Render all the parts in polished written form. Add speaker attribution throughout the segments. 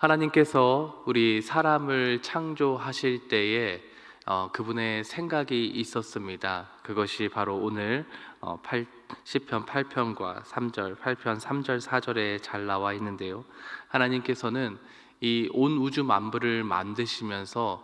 Speaker 1: 하나님께서 우리 사람을 창조하실 때에 그분의 생각이 있었습니다. 그것이 바로 오늘 시편 8편과 3절, 8편 3절, 4절에 잘 나와 있는데요. 하나님께서는 이 온 우주 만물을 만드시면서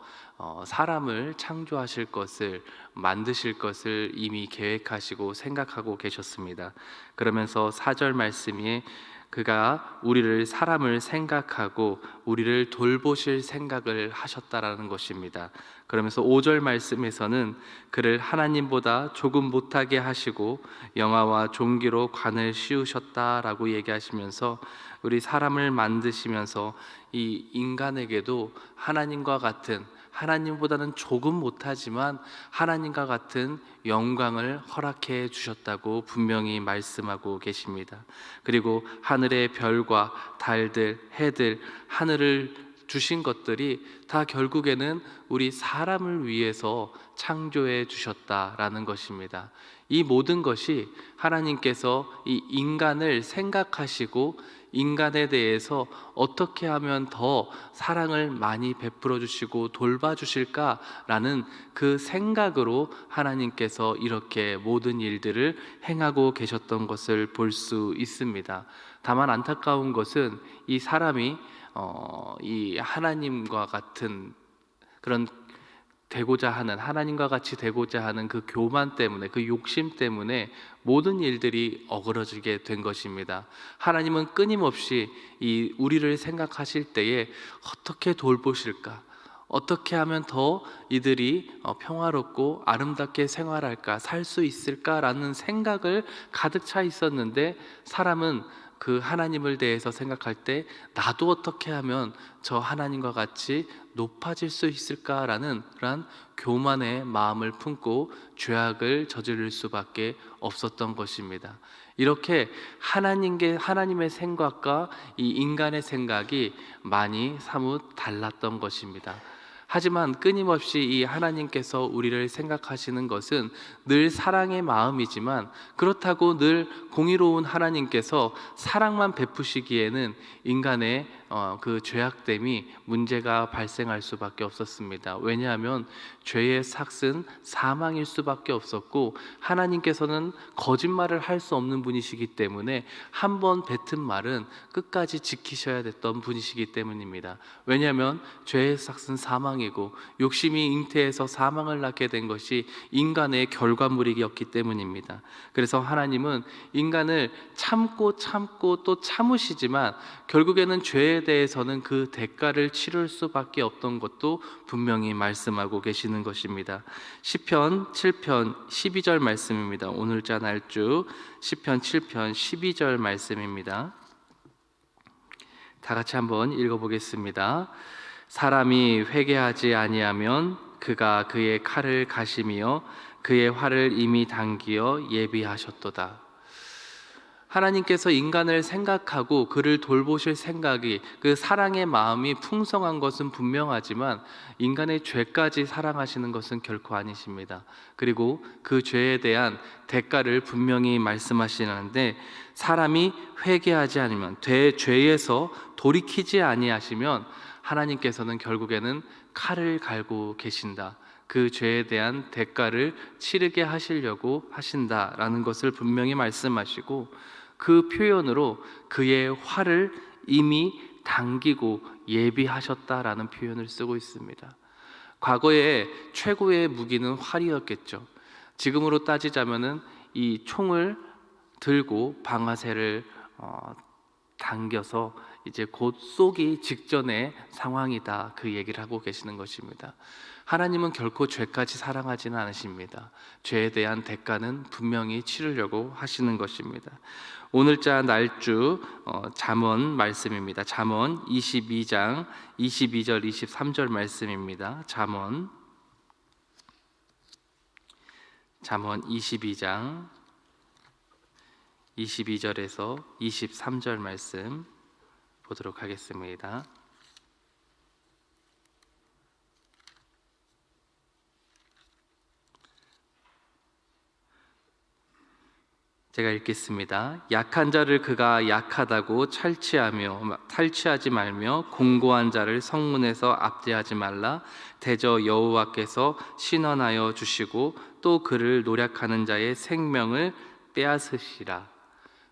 Speaker 1: 사람을 창조하실 것을, 만드실 것을 이미 계획하시고 생각하고 계셨습니다. 그러면서 4절 말씀이 그가 우리를, 사람을 생각하고 우리를 돌보실 생각을 하셨다라는 것입니다. 그러면서 5절 말씀에서는 그를 하나님보다 조금 못하게 하시고 영화와 종기로 관을 씌우셨다라고 얘기하시면서 우리 사람을 만드시면서 이 인간에게도 하나님과 같은, 하나님보다는 조금 못하지만 하나님과 같은 영광을 허락해 주셨다고 분명히 말씀하고 계십니다. 그리고 하늘의 별과 달들, 해들, 하늘을 주신 것들이 다 결국에는 우리 사람을 위해서 창조해 주셨다라는 것입니다. 이 모든 것이 하나님께서 이 인간을 생각하시고 인간에 대해서 어떻게 하면 더 사랑을 많이 베풀어 주시고 돌봐 주실까라는 그 생각으로 하나님께서 이렇게 모든 일들을 행하고 계셨던 것을 볼 수 있습니다. 다만 안타까운 것은 이 사람이 이 하나님과 같은 그런 되고자 하는, 하나님과 같이 되고자 하는 그 교만 때문에, 그 욕심 때문에 모든 일들이 어그러지게 된 것입니다. 하나님은 끊임없이 이 우리를 생각하실 때에 어떻게 돌보실까? 어떻게 하면 더 이들이 평화롭고 아름답게 생활할까, 살 수 있을까라는 생각을 가득 차 있었는데, 사람은 그 하나님을 대해서 생각할 때 나도 어떻게 하면 저 하나님과 같이 높아질 수 있을까라는 그런 교만의 마음을 품고 죄악을 저지를 수밖에 없었던 것입니다. 이렇게 하나님의 생각과 이 인간의 생각이 많이 사뭇 달랐던 것입니다. 하지만 끊임없이 이 하나님께서 우리를 생각하시는 것은 늘 사랑의 마음이지만, 그렇다고 늘 공의로운 하나님께서 사랑만 베푸시기에는 인간의 그 죄악됨이 문제가 발생할 수밖에 없었습니다. 왜냐하면 죄의 삭은 사망일 수밖에 없었고, 하나님께서는 거짓말을 할 수 없는 분이시기 때문에 한 번 뱉은 말은 끝까지 지키셔야 됐던 분이시기 때문입니다. 왜냐하면 죄의 삭은 사망이고 욕심이 잉태해서 사망을 낳게 된 것이 인간의 결과물이었기 때문입니다. 그래서 하나님은 인간을 참고 또 참으시지만 결국에는 죄에 대해서는 그 대가를 치를 수밖에 없던 것도 분명히 말씀하고 계시는 것입니다. 시편 7편 12절 말씀입니다. 오늘자 날주 시편 7편 12절 말씀입니다. 다 같이 한번 읽어보겠습니다. 사람이 회개하지 아니하면 그가 그의 칼을 가시며 그의 활을 이미 당기어 예비하셨도다. 하나님께서 인간을 생각하고 그를 돌보실 생각이, 그 사랑의 마음이 풍성한 것은 분명하지만 인간의 죄까지 사랑하시는 것은 결코 아니십니다. 그리고 그 죄에 대한 대가를 분명히 말씀하시는데, 사람이 회개하지 않으면, 죄에서 돌이키지 아니하시면 하나님께서는 결국에는 칼을 갈고 계신다, 그 죄에 대한 대가를 치르게 하시려고 하신다라는 것을 분명히 말씀하시고, 그 표현으로 그의 활을 이미 당기고 예비하셨다라는 표현을 쓰고 있습니다. 과거에 최고의 무기는 활이었겠죠. 지금으로 따지자면은 이 총을 들고 방아쇠를 당겨서 이제 곧 쏘기 직전의 상황이다, 그 얘기를 하고 계시는 것입니다. 하나님은 결코 죄까지 사랑하지는 않으십니다. 죄에 대한 대가는 분명히 치르려고 하시는 것입니다. 오늘자 날주 잠언 말씀입니다. 잠언 22장 22절 23절 말씀입니다. 잠언 22장 22절에서 23절 말씀 보도록 하겠습니다. 제가 읽겠습니다. 약한 자를 그가 약하다고 탈취하지 말며 공고한 자를 성문에서 압제하지 말라. 대저 여호와께서 신원하여 주시고 또 그를 노략하는 자의 생명을 빼앗으시라.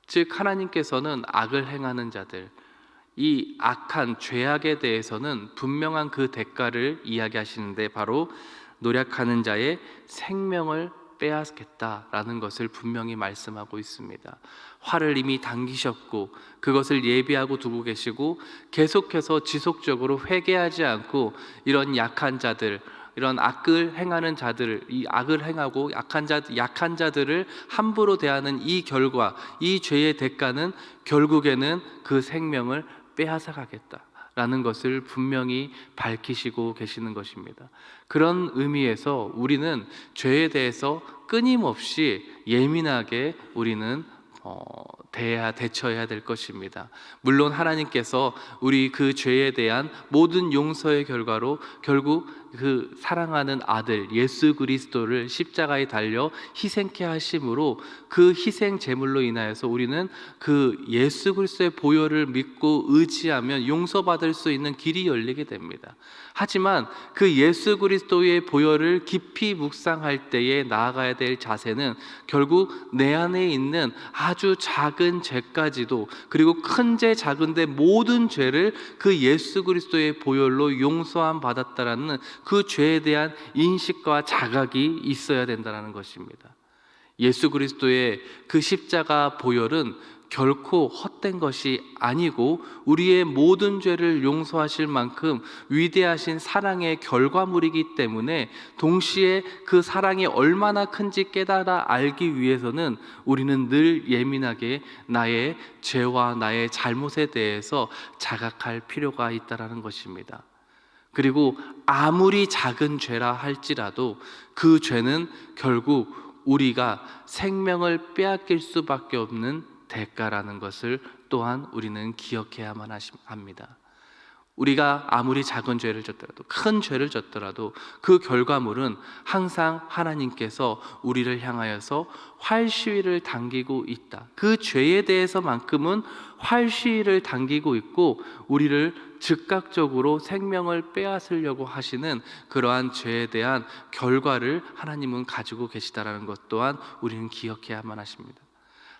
Speaker 1: 즉 하나님께서는 악을 행하는 자들, 이 악한 죄악에 대해서는 분명한 그 대가를 이야기하시는데 바로 노략하는 자의 생명을 빼앗겠다라는 것을 분명히 말씀하고 있습니다. 화를 이미 당기셨고 그것을 예비하고 두고 계시고 계속해서 지속적으로 회개하지 않고 이런 약한 자들, 이런 악을 행하는 자들을, 이 악을 행하고 약한 자들을 함부로 대하는 이 결과, 이 죄의 대가는 결국에는 그 생명을 빼앗아 가겠다라는 것을 분명히 밝히시고 계시는 것입니다. 그런 의미에서 우리는 죄에 대해서 끊임없이 예민하게 우리는 대처해야 될 것입니다. 물론 하나님께서 우리 그 죄에 대한 모든 용서의 결과로 결국 그 사랑하는 아들 예수 그리스도를 십자가에 달려 희생케 하심으로 그 희생 제물로 인하여서 우리는 그 예수 그리스도의 보혈을 믿고 의지하면 용서받을 수 있는 길이 열리게 됩니다. 하지만 그 예수 그리스도의 보혈을 깊이 묵상할 때에 나아가야 될 자세는 결국 내 안에 있는 아주 작은 죄까지도, 그리고 큰 죄 작은데 모든 죄를 그 예수 그리스도의 보혈로 용서함 받았다라는 그 죄에 대한 인식과 자각이 있어야 된다는 것입니다. 예수 그리스도의 그 십자가 보혈은 결코 헛된 것이 아니고 우리의 모든 죄를 용서하실 만큼 위대하신 사랑의 결과물이기 때문에 동시에 그 사랑이 얼마나 큰지 깨달아 알기 위해서는 우리는 늘 예민하게 나의 죄와 나의 잘못에 대해서 자각할 필요가 있다는 것입니다. 그리고 아무리 작은 죄라 할지라도 그 죄는 결국 우리가 생명을 빼앗길 수밖에 없는 대가라는 것을 또한 우리는 기억해야만 합니다. 우리가 아무리 작은 죄를 졌더라도, 큰 죄를 졌더라도 그 결과물은 항상 하나님께서 우리를 향하여서 활시위를 당기고 있다. 그 죄에 대해서만큼은 활시위를 당기고 있고 우리를 즉각적으로 생명을 빼앗으려고 하시는 그러한 죄에 대한 결과를 하나님은 가지고 계시다라는 것 또한 우리는 기억해야만 하십니다.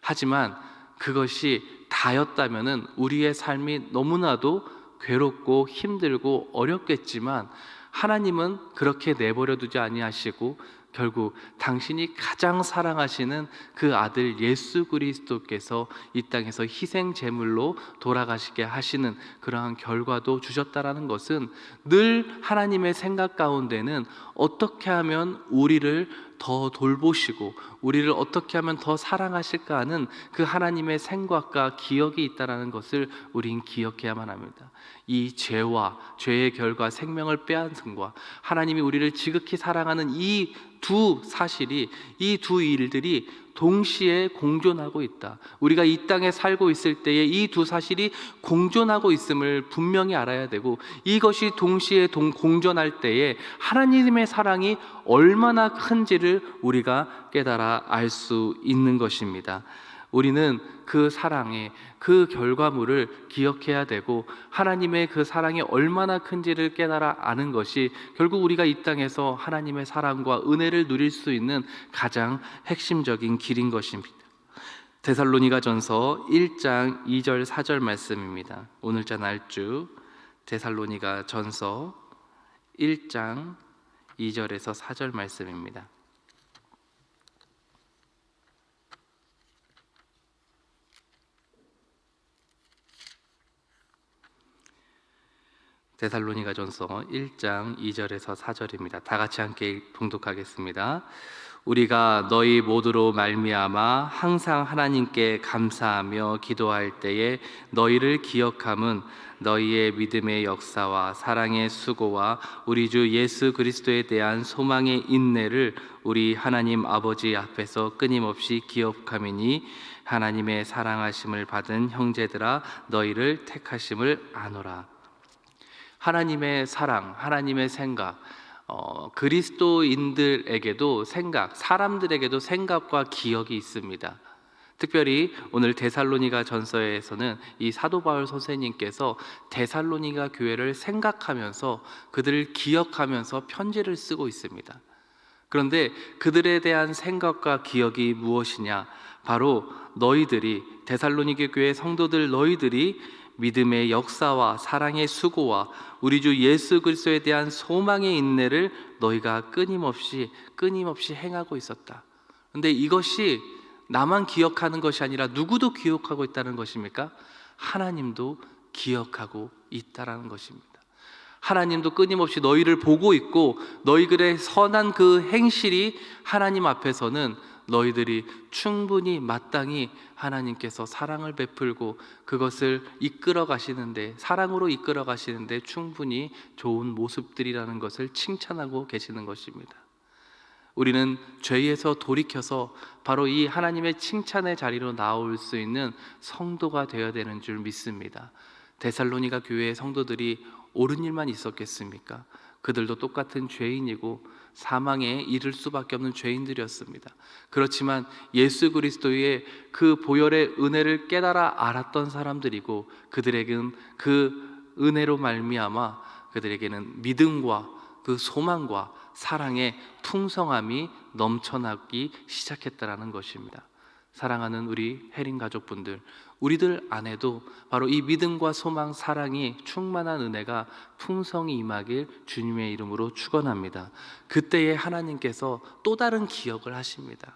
Speaker 1: 하지만 그것이 다였다면은 우리의 삶이 너무나도 괴롭고 힘들고 어렵겠지만 하나님은 그렇게 내버려 두지 아니하시고 결국 당신이 가장 사랑하시는 그 아들 예수 그리스도께서 이 땅에서 희생 제물로 돌아가시게 하시는 그러한 결과도 주셨다라는 것은 늘 하나님의 생각 가운데는 어떻게 하면 우리를 더 돌보시고 우리를 어떻게 하면 더 사랑하실까 하는 그 하나님의 생각과 기억이 있다는 것을 우린 기억해야만 합니다. 이 죄와 죄의 결과 생명을 빼앗음과 하나님이 우리를 지극히 사랑하는 이 두 사실이, 이 두 일들이 동시에 공존하고 있다. 우리가 이 땅에 살고 있을 때에 이 두 사실이 공존하고 있음을 분명히 알아야 되고 이것이 동시에 공존할 때에 하나님의 사랑이 얼마나 큰지를 우리가 깨달아 알 수 있는 것입니다. 우리는 그 사랑의 그 결과물을 기억해야 되고 하나님의 그 사랑이 얼마나 큰지를 깨달아 아는 것이 결국 우리가 이 땅에서 하나님의 사랑과 은혜를 누릴 수 있는 가장 핵심적인 길인 것입니다. 데살로니가전서 1장 2절 4절 말씀입니다. 오늘자 날주 데살로니가전서 1장 2절에서 4절 말씀입니다. 데살로니가전서 1장 2절에서 4절입니다. 다 같이 함께 봉독하겠습니다. 우리가 너희 모두로 말미암아 항상 하나님께 감사하며 기도할 때에 너희를 기억함은 너희의 믿음의 역사와 사랑의 수고와 우리 주 예수 그리스도에 대한 소망의 인내를 우리 하나님 아버지 앞에서 끊임없이 기억함이니 하나님의 사랑하심을 받은 형제들아 너희를 택하심을 아노라. 하나님의 사랑, 하나님의 생각, 그리스도인들에게도 생각, 사람들에게도 생각과 기억이 있습니다. 특별히 오늘 데살로니가 전서에서는 이 사도 바울 선생님께서 데살로니가 교회를 생각하면서 그들을 기억하면서 편지를 쓰고 있습니다. 그런데 그들에 대한 생각과 기억이 무엇이냐? 바로 너희들이, 데살로니게 교회 성도들 너희들이 믿음의 역사와 사랑의 수고와 우리 주 예수 그리스도에 대한 소망의 인내를 너희가 끊임없이 행하고 있었다. 그런데 이것이 나만 기억하는 것이 아니라 누구도 기억하고 있다는 것입니까? 하나님도 기억하고 있다라는 것입니다. 하나님도 끊임없이 너희를 보고 있고 너희들의 선한 그 행실이 하나님 앞에서는 너희들이 충분히 마땅히 하나님께서 사랑을 베풀고 그것을 이끌어 가시는데, 사랑으로 이끌어 가시는데 충분히 좋은 모습들이라는 것을 칭찬하고 계시는 것입니다. 우리는 죄에서 돌이켜서 바로 이 하나님의 칭찬의 자리로 나올 수 있는 성도가 되어야 되는 줄 믿습니다. 데살로니가 교회의 성도들이 옳은 일만 있었겠습니까? 그들도 똑같은 죄인이고 사망에 이를 수밖에 없는 죄인들이었습니다. 그렇지만 예수 그리스도의 그 보혈의 은혜를 깨달아 알았던 사람들이고 그들에게는 그 은혜로 말미암아 그들에게는 믿음과 그 소망과 사랑의 풍성함이 넘쳐나기 시작했다라는 것입니다. 사랑하는 우리 해린 가족분들, 우리들 안에도 바로 이 믿음과 소망, 사랑이 충만한 은혜가 풍성히 임하길 주님의 이름으로 축원합니다. 그때에 하나님께서 또 다른 기억을 하십니다.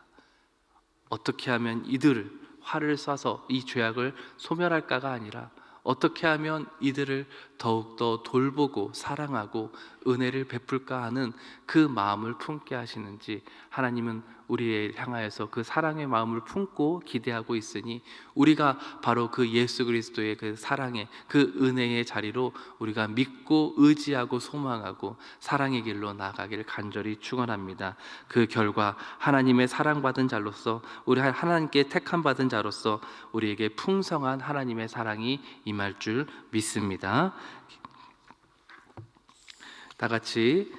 Speaker 1: 어떻게 하면 이들을 활을 쏴서 이 죄악을 소멸할까가 아니라 어떻게 하면 이들을 더욱더 돌보고 사랑하고 은혜를 베풀까 하는 그 마음을 품게 하시는지, 하나님은 우리를 향하여서 그 사랑의 마음을 품고 기대하고 있으니 우리가 바로 그 예수 그리스도의 그 사랑의 그 은혜의 자리로 우리가 믿고 의지하고 소망하고 사랑의 길로 나아가기를 간절히 축원합니다. 그 결과 하나님의 사랑받은 자로서, 우리 하나님께 택함받은 자로서 우리에게 풍성한 하나님의 사랑이 임할 줄 믿습니다. 다 같이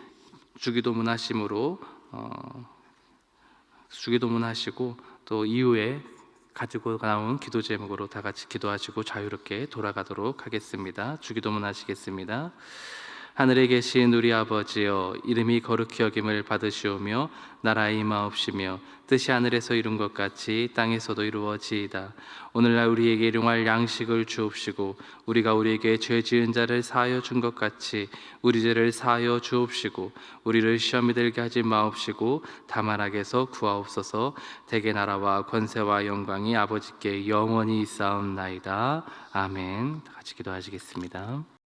Speaker 1: 주기도문 하심으로 주기도문 하시고 또 이후에 가지고 나온 기도 제목으로 다 같이 기도하시고 자유롭게 돌아가도록 하겠습니다. 주기도문 하시겠습니다. 하늘에 계신 우리 아버지여, 이름이 거룩히 여김을 받으시오며 나라의 임하옵시며 뜻이 하늘에서 이룬 것 같이 땅에서도 이루어지이다. 오늘날 우리에게 일용할 양식을 주옵시고 우리가 우리에게 죄 지은 자를 사하여 준 것 같이 우리 죄를 사하여 주옵시고 우리를 시험에 들게 하지 마옵시고 다만 악에서 구하옵소서. 대개 나라와 권세와 영광이 아버지께 영원히 있사옵나이다. 아멘. 다 같이 기도하시겠습니다.